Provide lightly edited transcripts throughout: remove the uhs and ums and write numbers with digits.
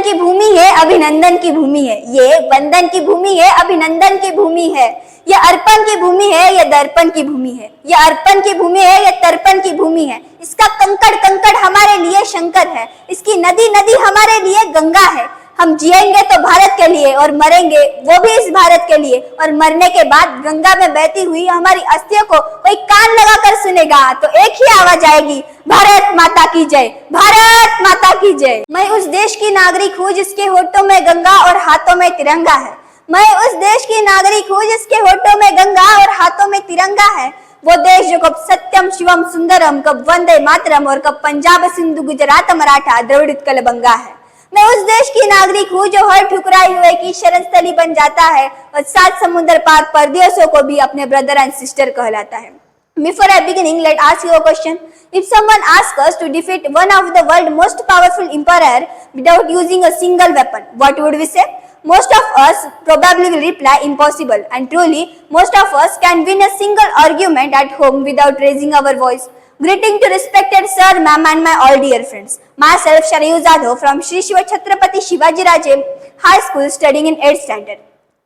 की भूमि है, अभिनंदन की भूमि है। ये वंदन की भूमि है, अभिनंदन की भूमि है। ये अर्पण की भूमि है, ये दर्पण की भूमि है। ये अर्पण की भूमि है, ये तर्पण की भूमि है। इसका कंकड़ कंकड़ हमारे लिए शंकर है, इसकी नदी नदी हमारे लिए गंगा है। हम जिएंगे तो भारत के लिए और मरेंगे वो भी इस भारत के लिए, और मरने के बाद गंगा में बहती हुई हमारी अस्थियों को कोई कान लगाकर सुनेगा तो एक ही आवाज आएगी, भारत माता की जय, भारत माता की जय। मैं उस देश की नागरिक हूँ जिसके होठों में गंगा और हाथों में तिरंगा है। मैं उस देश की नागरिक हूँ जिसके होठों में गंगा और हाथों में तिरंगा है। वो देश जो कब सत्यम शिवम सुंदरम, कब वंदे मातरम और कब पंजाब सिंधु गुजरात मराठा द्रविड़ उत्कल बंगा है। मैं उस देश की नागरिक हूँ जो हर ठुकराए हुए की शरण स्थली बन जाता है और 7 समुद्र पार परदेशों को भी अपने ब्रदर एंड सिस्टर कहलाता है। Before I beginning, let's ask you a question. If someone asks us to defeat one of the world's most powerful emperor without using a single weapon, what would we say? Most of us probably will reply impossible, and truly, most of us can win a single argument at home without raising our voice. Greeting to respected sir, ma'am and my all dear friends. Myself Sharayu Jadhav from Shri Shiva Chhatrapati Shivaji Raje High School studying in 8th standard.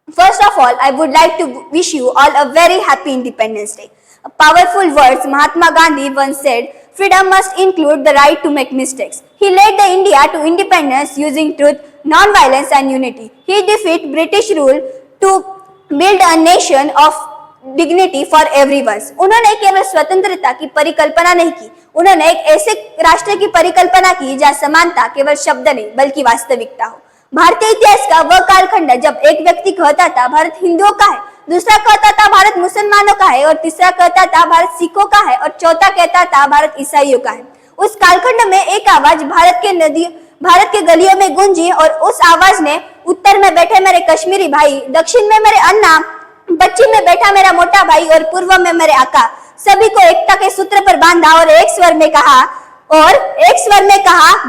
First of all, I would like to wish you all a very happy Independence Day. Powerful words Mahatma Gandhi once said, freedom must include the right to make mistakes. He led the India to independence using truth, non-violence and unity. He defeated British rule to build a nation of dignity for everyone. उन्होंने केवल स्वतंत्रता की परिकल्पना नहीं की, उन्होंने एक ऐसे राष्ट्र की परिकल्पना की जहां समानता केवल शब्द नहीं बल्कि वास्तविकता हो। भारतीय इतिहास का वह कालखंड जब एक व्यक्ति कहता था भारत हिंदुओं का है, दूसरा कहता था भारत मुसलमानों का है, और तीसरा कहता था भारत सिखों का है, और चौथा कहता था भारत ईसाइयों का है। उस कालखंड में एक आवाज भारत के गलियों में गूंजी, और उस आवाज ने उत्तर में बैठे मेरे कश्मीरी भाई, दक्षिण में मेरे अन्ना, पश्चिम में बैठा मेरा मोटा भाई और पूर्व में मेरे आका, सभी को एकता के सूत्र पर बांधा और एक स्वर में कहा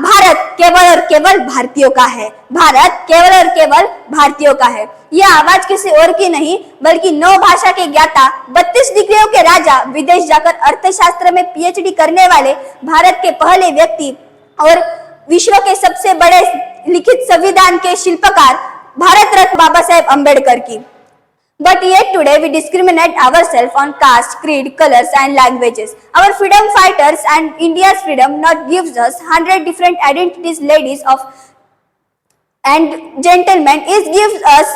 भारत केवल और केवल भारतीयों का है, भारत केवल और केवल भारतीयों का है। यह आवाज किसी और की नहीं बल्कि 9 भाषा के ज्ञाता, 32 डिग्रियों के राजा, विदेश जाकर अर्थशास्त्र में पीएचडी करने वाले भारत के पहले व्यक्ति और विश्व के सबसे बड़े लिखित संविधान के शिल्पकार भारत रत्न बाबा साहेब अम्बेडकर की। But yet today we discriminate ourselves on caste, creed, colors and languages. Our freedom fighters and India's freedom not gives us 100 different identities, ladies of and gentlemen. It gives us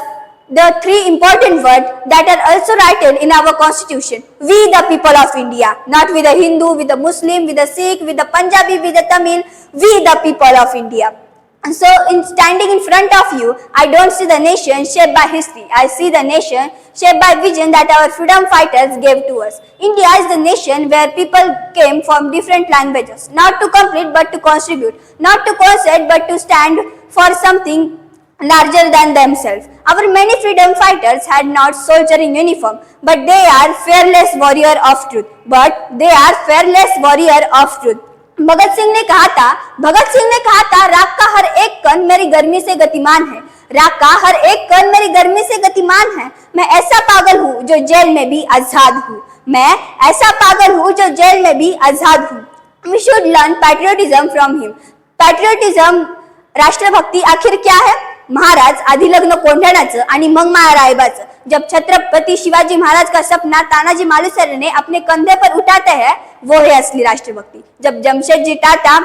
the 3 important words that are also written in our constitution. We the people of India, not with the Hindu, with the Muslim, with the Sikh, with the Punjabi, with the Tamil. We the people of India. So in standing in front of you, I don't see the nation shaped by history. I see the nation shaped by vision that our freedom fighters gave to us. India is the nation where people came from different languages, not to compete but to contribute, not to concede but to stand for something larger than themselves. Our many freedom fighters had not soldier in uniform, but they are fearless warrior of truth. Bhagat Singh ने कहा था राग का हर एक कण मेरी गर्मी से गतिमान है, राग का हर एक कण मेरी गर्मी से गतिमान है। मैं ऐसा पागल हूँ जो जेल में भी आजाद हूँ, मैं ऐसा पागल हूँ जो जेल में भी आजाद हूँ। We should learn patriotism from him. Patriotism, राष्ट्रभक्ती आखिर क्या है? महाराज आधी लग्न कोंढाण्याचं आणि मग माळरायबाचं। जब छत्रपति शिवाजी महाराज का सपना तानाजी मालुसरे ने अपने कंधे पर उठाते हैं, वो है असली राष्ट्रभक्ति। जब जमशेदजी टाटा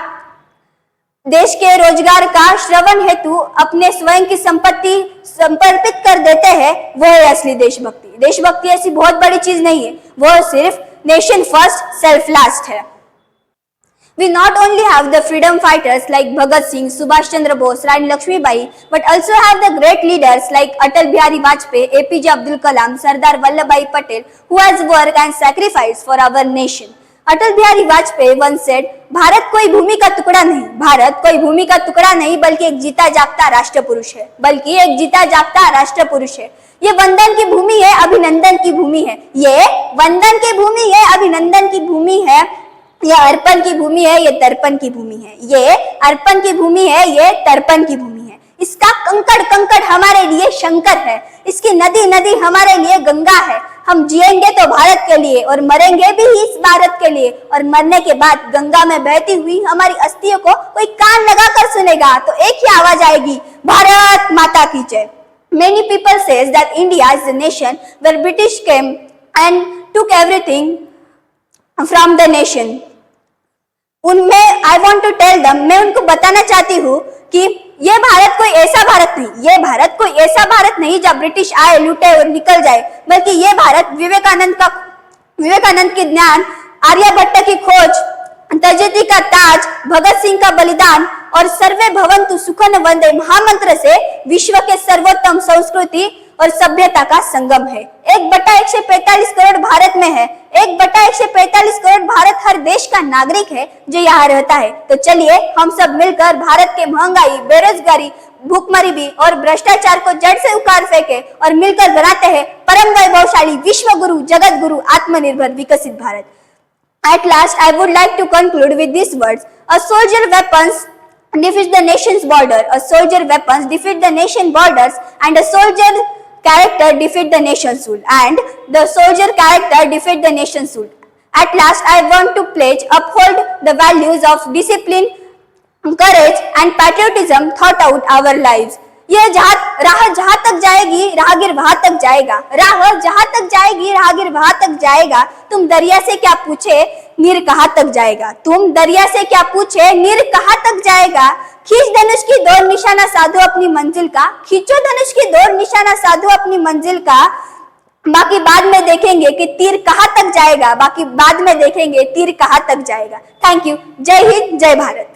देश के रोजगार का श्रवण हेतु अपने स्वयं की संपत्ति समर्पित कर देते हैं, वो है असली देशभक्ति। देशभक्ति ऐसी बहुत बड़ी चीज नहीं है, वो सिर्फ नेशन फर्स्ट सेल्फ लास्ट है। We not only have the freedom fighters like Bhagat Singh, Subhash Chandra Bose, Rani Lakshmi Bai, but also have the great leaders like Atal Bihari Vajpayee, APJ Abdul Kalam, Sardar Vallabhbhai Patel, who has worked and sacrificed for our nation. Atal Bihari Vajpayee once said, Bharat कोई भूमि का टुकड़ा नहीं, भारत कोई भूमि का टुकड़ा नहीं बल्कि एक जीता जागता राष्ट्र पुरुष है, बल्कि एक जीता जागता राष्ट्र पुरुष है। ये वंदन की भूमि है, अभिनंदन की भूमि है, ये वंदन की भूमि है, अभिनंदन की भूमि है, ये अर्पण की भूमि है, ये तर्पण की भूमि है, ये अर्पण की भूमि है, ये तर्पण की भूमि है। इसका कंकड़ कंकड़ हमारे लिए शंकर है, इसकी नदी नदी हमारे लिए गंगा है। हम जिएंगे तो भारत के लिए और मरेंगे भी इस भारत के लिए, और मरने के बाद गंगा में बहती हुई हमारी अस्थियों को कोई कान लगाकर सुनेगा तो एक ही आवाज आएगी, भारत माता की जय। Many people says that India is the nation where British came and took everything from the nation. उनमें I want to tell them, मैं उनको बताना चाहती हूँ कि ये भारत कोई ऐसा भारत नहीं, ये भारत कोई ऐसा भारत नहीं जब ब्रिटिश आए, लूटे और निकल जाए, बल्कि ये भारत विवेकानंद के ज्ञान, आर्यभट्ट की खोज, तजेती का ताज, भगत सिंह का बलिदान और सर्वे भवन्तु सुखन वंदे महामंत्र से विश्व के सर्वोत्तम संस्कृति और सभ्यता का संगम है। 1/145 करोड़ भारत में है, 1/145 करोड़ भारत हर देश का नागरिक है जो यहाँ रहता है। तो चलिए हम सब मिलकर भारत के महंगाई, बेरोजगारी, भूखमरी और भ्रष्टाचार को जड़ से उखाड़ फेंके और मिलकर बनाते हैं परम वैभवशाली, विश्व गुरु, जगत गुरु, आत्मनिर्भर, विकसित Bharat. At last, I would like to conclude with these words: a soldier weapons defeats the nation's border, a soldier weapons defeat the nation borders, and a soldier character defeat the nation's soul, and the soldier character defeat the nation's soul. At last, I want to pledge uphold the values of discipline, courage, and patriotism thought out our lives. ये राह जहां तक जाएगी राहगीर वहां तक जाएगा, राह जहां तक जाएगी राहगीर वहां तक जाएगा। तुम दरिया से क्या पूछे नीर कहां तक जाएगा, तुम दरिया से क्या पूछे नीर कहां तक जाएगा। खींच धनुष की दौड़ निशाना साधो अपनी मंजिल का, खींचो धनुष की दौड़ निशाना साधो अपनी मंजिल का। बाकी बाद में देखेंगे कि तीर कहां तक जाएगा, बाकी बाद में देखेंगे तीर कहां तक जाएगा। Thank you. जय हिंद, जय भारत।